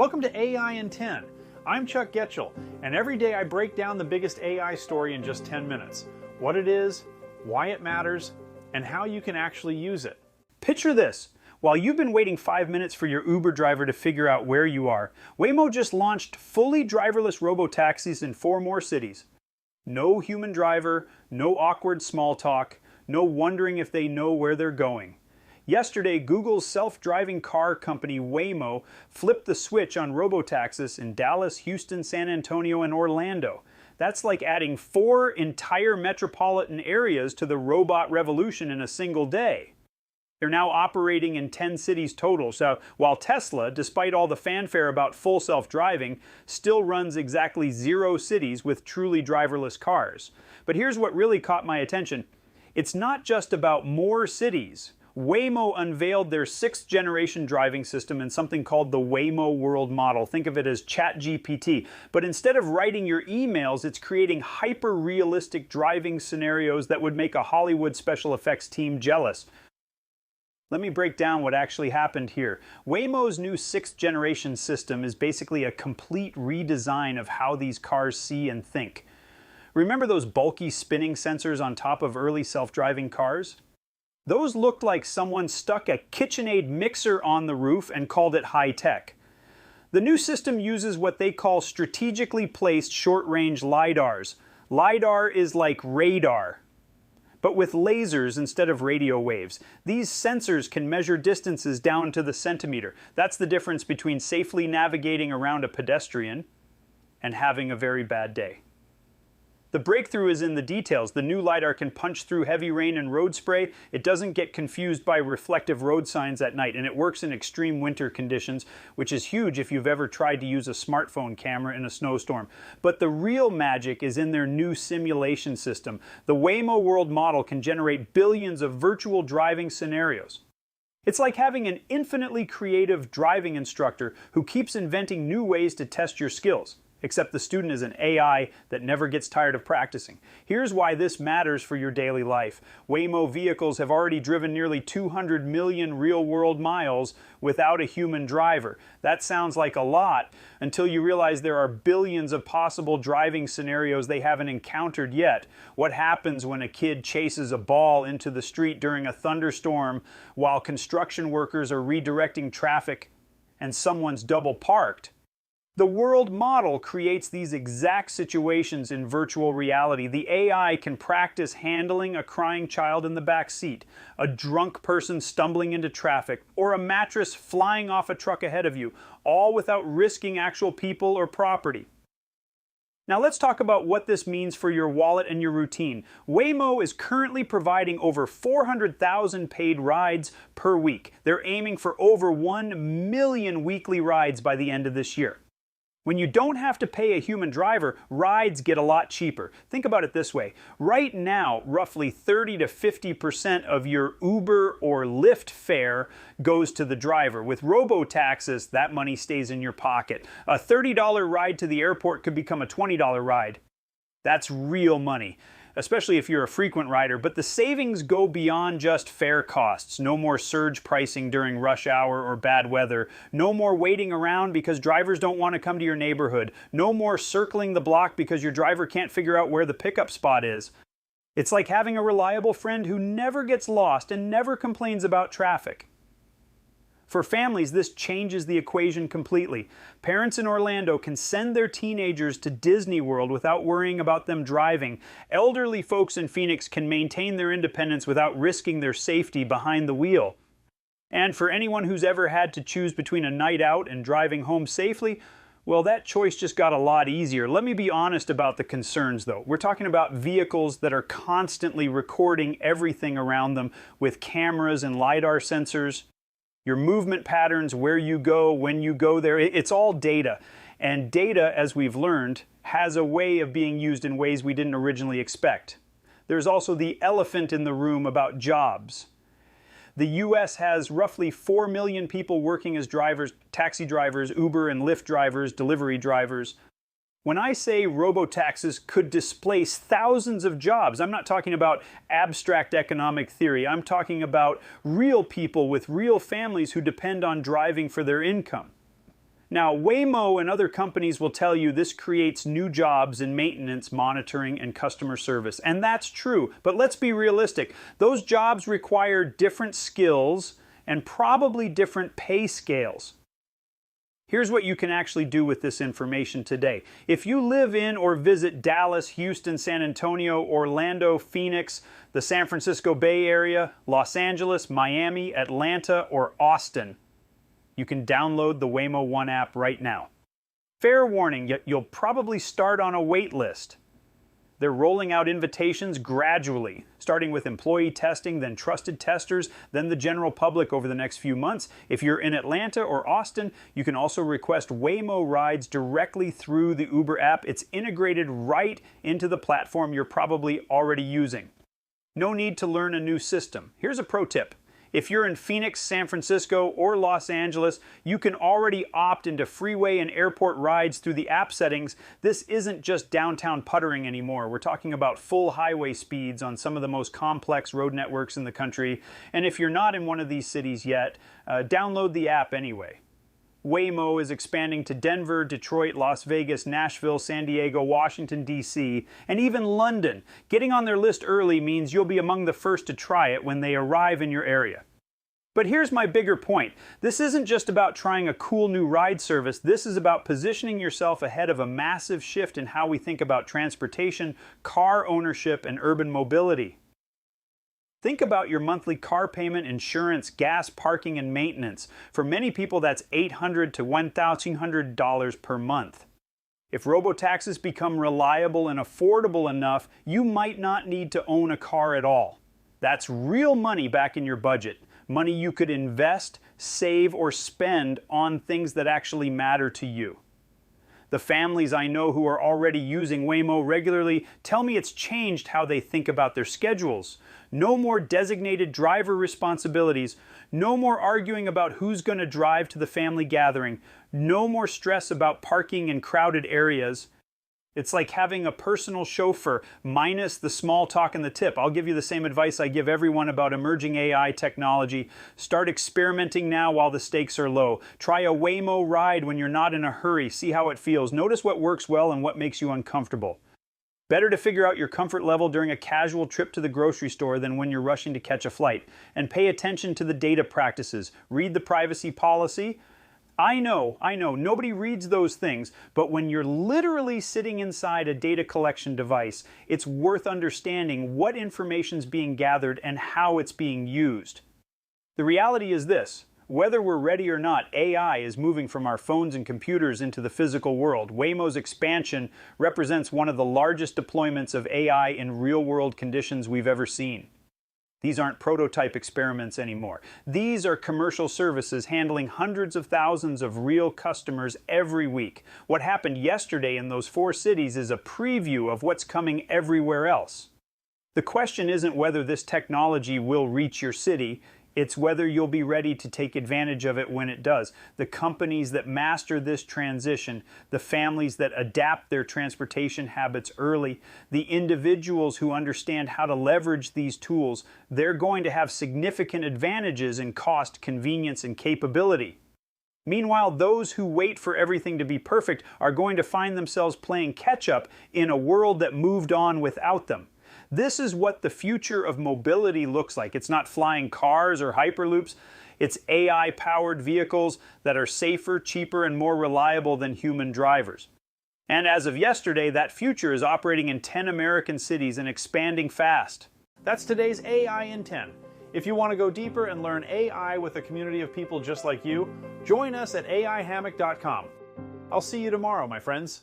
Welcome to AI in 10. I'm Chuck Goetschel, and every day I break down the biggest AI story in just 10 minutes. What it is, why it matters, and how you can actually use it. Picture this. While you've been waiting 5 minutes for your Uber driver to figure out where you are, Waymo just launched fully driverless robotaxis in 4 more cities. No human driver, no awkward small talk, no wondering if they know where they're going. Yesterday, Google's self-driving car company Waymo flipped the switch on Robotaxis in Dallas, Houston, San Antonio, and Orlando. That's like adding 4 entire metropolitan areas to the robot revolution in a single day. They're now operating in 10 cities total, so while Tesla, despite all the fanfare about full self-driving, still runs exactly 0 cities with truly driverless cars. But here's what really caught my attention. It's not just about more cities. Waymo unveiled their 6th generation driving system in something called the Waymo World Model. Think of it as ChatGPT. But instead of writing your emails, it's creating hyper-realistic driving scenarios that would make a Hollywood special effects team jealous. Let me break down what actually happened here. Waymo's new 6th generation system is basically a complete redesign of how these cars see and think. Remember those bulky spinning sensors on top of early self-driving cars? Those looked like someone stuck a KitchenAid mixer on the roof and called it high-tech. The new system uses what they call strategically placed short-range LiDARs. LiDAR is like radar, but with lasers instead of radio waves. These sensors can measure distances down to the centimeter. That's the difference between safely navigating around a pedestrian and having a very bad day. The breakthrough is in the details. The new LiDAR can punch through heavy rain and road spray. It doesn't get confused by reflective road signs at night, and it works in extreme winter conditions, which is huge if you've ever tried to use a smartphone camera in a snowstorm. But the real magic is in their new simulation system. The Waymo World Model can generate billions of virtual driving scenarios. It's like having an infinitely creative driving instructor who keeps inventing new ways to test your skills. Except the student is an AI that never gets tired of practicing. Here's why this matters for your daily life. Waymo vehicles have already driven nearly 200 million real-world miles without a human driver. That sounds like a lot until you realize there are billions of possible driving scenarios they haven't encountered yet. What happens when a kid chases a ball into the street during a thunderstorm while construction workers are redirecting traffic and someone's double parked? The world model creates these exact situations in virtual reality. The AI can practice handling a crying child in the back seat, a drunk person stumbling into traffic, or a mattress flying off a truck ahead of you, all without risking actual people or property. Now let's talk about what this means for your wallet and your routine. Waymo is currently providing over 400,000 paid rides per week. They're aiming for over 1 million weekly rides by the end of this year. When you don't have to pay a human driver, rides get a lot cheaper. Think about it this way. Right now, roughly 30 to 50% of your Uber or Lyft fare goes to the driver. With Robotaxis, that money stays in your pocket. A $30 ride to the airport could become a $20 ride. That's real money, especially if you're a frequent rider, but the savings go beyond just fare costs. No more surge pricing during rush hour or bad weather. No more waiting around because drivers don't want to come to your neighborhood. No more circling the block because your driver can't figure out where the pickup spot is. It's like having a reliable friend who never gets lost and never complains about traffic. For families, this changes the equation completely. Parents in Orlando can send their teenagers to Disney World without worrying about them driving. Elderly folks in Phoenix can maintain their independence without risking their safety behind the wheel. And for anyone who's ever had to choose between a night out and driving home safely, well, that choice just got a lot easier. Let me be honest about the concerns, though. We're talking about vehicles that are constantly recording everything around them with cameras and LiDAR sensors. Your movement patterns, where you go, when you go there, it's all data. And data, as we've learned, has a way of being used in ways we didn't originally expect. There's also the elephant in the room about jobs. The US has roughly 4 million people working as drivers, taxi drivers, Uber and Lyft drivers, delivery drivers. When I say robotaxis could displace thousands of jobs, I'm not talking about abstract economic theory. I'm talking about real people with real families who depend on driving for their income. Now, Waymo and other companies will tell you this creates new jobs in maintenance, monitoring, and customer service. And that's true, but let's be realistic. Those jobs require different skills and probably different pay scales. Here's what you can actually do with this information today. If you live in or visit Dallas, Houston, San Antonio, Orlando, Phoenix, the San Francisco Bay Area, Los Angeles, Miami, Atlanta, or Austin, you can download the Waymo One app right now. Fair warning, you'll probably start on a wait list. They're rolling out invitations gradually, starting with employee testing, then trusted testers, then the general public over the next few months. If you're in Atlanta or Austin, you can also request Waymo rides directly through the Uber app. It's integrated right into the platform you're probably already using. No need to learn a new system. Here's a pro tip. If you're in Phoenix, San Francisco, or Los Angeles, you can already opt into freeway and airport rides through the app settings. This isn't just downtown puttering anymore. We're talking about full highway speeds on some of the most complex road networks in the country. And if you're not in one of these cities yet, download the app anyway. Waymo is expanding to Denver, Detroit, Las Vegas, Nashville, San Diego, Washington, D.C., and even London. Getting on their list early means you'll be among the first to try it when they arrive in your area. But here's my bigger point. This isn't just about trying a cool new ride service. This is about positioning yourself ahead of a massive shift in how we think about transportation, car ownership, and urban mobility. Think about your monthly car payment, insurance, gas, parking, and maintenance. For many people, that's $800 to $1,100 per month. If robotaxis become reliable and affordable enough, you might not need to own a car at all. That's real money back in your budget. Money you could invest, save, or spend on things that actually matter to you. The families I know who are already using Waymo regularly tell me it's changed how they think about their schedules. No more designated driver responsibilities. No more arguing about who's going to drive to the family gathering. No more stress about parking in crowded areas. It's like having a personal chauffeur minus the small talk and the tip. I'll give you the same advice I give everyone about emerging AI technology. Start experimenting now while the stakes are low. Try a Waymo ride when you're not in a hurry. See how it feels. Notice what works well and what makes you uncomfortable. Better to figure out your comfort level during a casual trip to the grocery store than when you're rushing to catch a flight. And pay attention to the data practices. Read the privacy policy. I know, nobody reads those things, but when you're literally sitting inside a data collection device, it's worth understanding what information's being gathered and how it's being used. The reality is this. Whether we're ready or not, AI is moving from our phones and computers into the physical world. Waymo's expansion represents one of the largest deployments of AI in real-world conditions we've ever seen. These aren't prototype experiments anymore. These are commercial services handling hundreds of thousands of real customers every week. What happened yesterday in those 4 cities is a preview of what's coming everywhere else. The question isn't whether this technology will reach your city. It's whether you'll be ready to take advantage of it when it does. The companies that master this transition, the families that adapt their transportation habits early, the individuals who understand how to leverage these tools, they're going to have significant advantages in cost, convenience, and capability. Meanwhile, those who wait for everything to be perfect are going to find themselves playing catch-up in a world that moved on without them. This is what the future of mobility looks like. It's not flying cars or hyperloops. It's AI-powered vehicles that are safer, cheaper, and more reliable than human drivers. And as of yesterday, that future is operating in 10 American cities and expanding fast. That's today's AI in 10. If you want to go deeper and learn AI with a community of people just like you, join us at aihammock.com. I'll see you tomorrow, my friends.